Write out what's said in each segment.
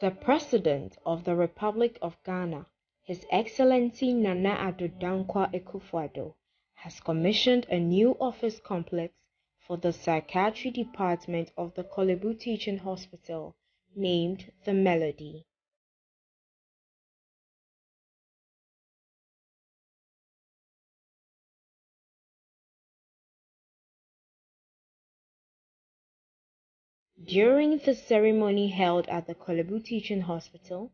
The President of the Republic of Ghana, His Excellency Nana Addo Dankwa Akufo-Addo, has commissioned a new office complex for the Psychiatry Department of the Korle Bu Teaching Hospital named The Melody. During the ceremony held at the Korle Bu Teaching Hospital,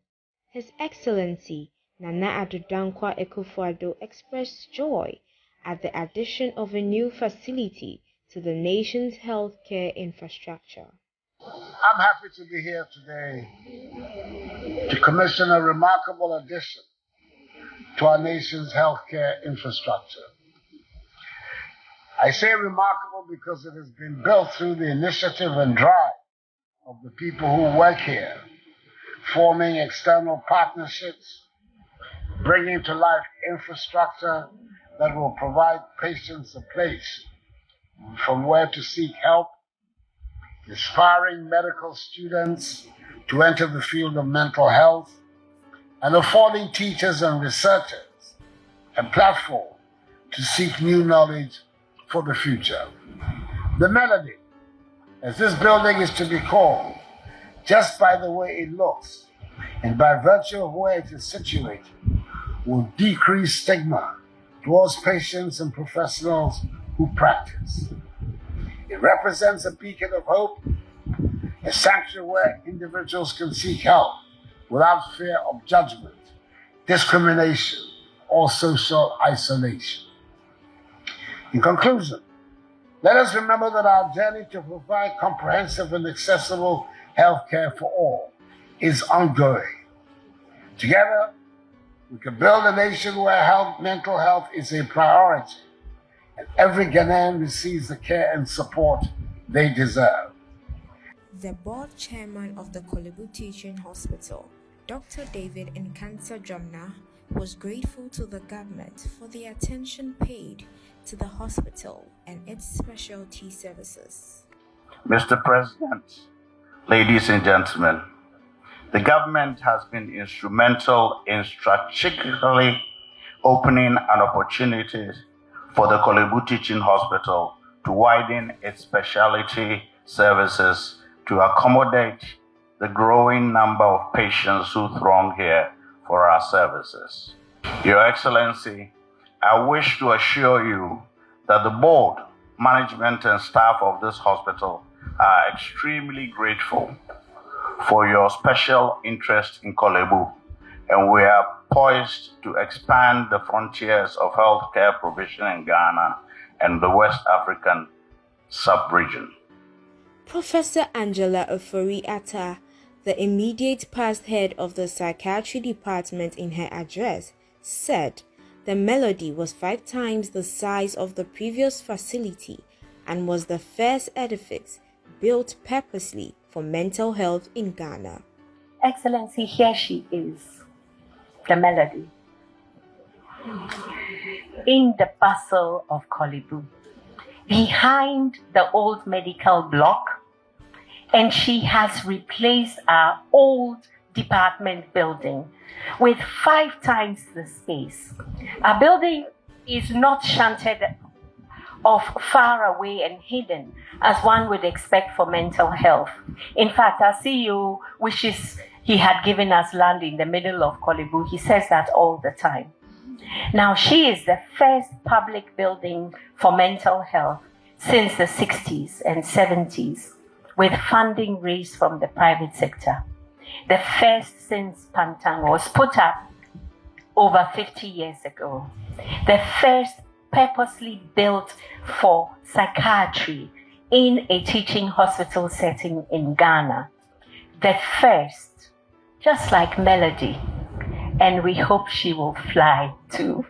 His Excellency Nana Addo Dankwa Akufo-Addo expressed joy at the addition of a new facility to the nation's healthcare infrastructure. I'm happy to be here today to commission a remarkable addition to our nation's healthcare infrastructure. I say remarkable because it has been built through the initiative and drive of the people who work here, forming external partnerships, bringing to life infrastructure that will provide patients a place from where to seek help, inspiring medical students to enter the field of mental health, and affording teachers and researchers a platform to seek new knowledge for the future. The Melody, as this building is to be called, just by the way it looks and by virtue of where it is situated, will decrease stigma towards patients and professionals who practice. It represents a beacon of hope, a sanctuary where individuals can seek help without fear of judgment, discrimination, or social isolation. In conclusion, let us remember that our journey to provide comprehensive and accessible health care for all is ongoing. Together, we can build a nation where mental health is a priority and every Ghanaian receives the care and support they deserve. The board chairman of the Korle Bu Teaching Hospital, Dr. David Nkansa Jomna, was grateful to the government for the attention paid to the hospital and its specialty services. Mr. President, ladies and gentlemen, the government has been instrumental in strategically opening an opportunity for the Korle Bu Teaching Hospital to widen its specialty services to accommodate the growing number of patients who throng here for our services. Your Excellency, I wish to assure you that the board, management, and staff of this hospital are extremely grateful for your special interest in Korle Bu, and we are poised to expand the frontiers of healthcare provision in Ghana and the West African sub-region. Professor Angela Ofori-Atta, the immediate past head of the Psychiatry Department, in her address, said the Melody was 5 times the size of the previous facility and was the first edifice built purposely for mental health in Ghana. Excellency, here she is, the Melody, in the bustle of Korle Bu, behind the old medical block, and she has replaced our old department building with 5 times the space. Our building is not shunted off far away and hidden as one would expect for mental health. In fact, our CEO wishes he had given us land in the middle of Korle Bu. He says that all the time. Now, she is the first public building for mental health since the 60s and 70s, with funding raised from the private sector. The first since Pantang was put up over 50 years ago. The first purposely built for psychiatry in a teaching hospital setting in Ghana. The first, just like Melody, and we hope she will fly too.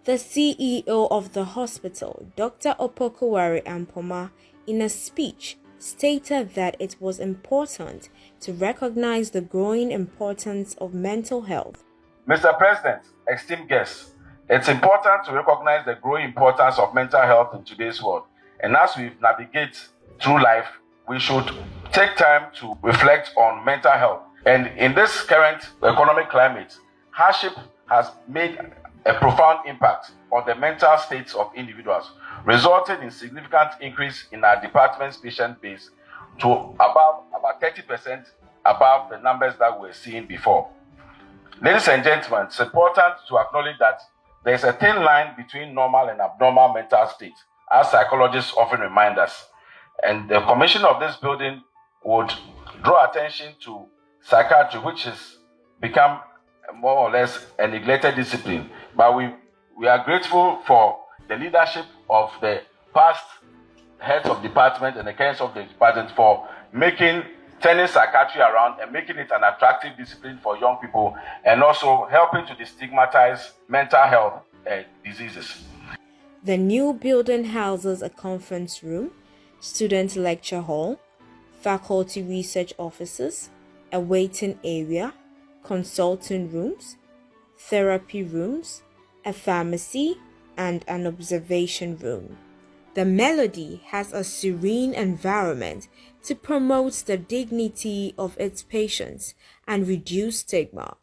The CEO of the hospital, Dr. Opokowari Ampoma, in a speech, stated that it was important to recognize the growing importance of mental health. Mr. President, esteemed guests, it's important to recognize the growing importance of mental health in today's world. And as we navigate through life, we should take time to reflect on mental health. And in this current economic climate, hardship has made a profound impact on the mental states of individuals, resulting in significant increase in our department's patient base to about 30% above the numbers that we were seeing before. Ladies and gentlemen, it's important to acknowledge that there's a thin line between normal and abnormal mental state, as psychologists often remind us. And the commission of this building would draw attention to psychiatry, which has become more or less a neglected discipline. But we are grateful for the leadership of the past heads of department and the heads of the department for turning psychiatry around and making it an attractive discipline for young people, and also helping to destigmatize mental health diseases. The new building houses a conference room, student lecture hall, faculty research offices, a waiting area, consulting rooms, therapy rooms, a pharmacy, and an observation room. The Melody has a serene environment to promote the dignity of its patients and reduce stigma.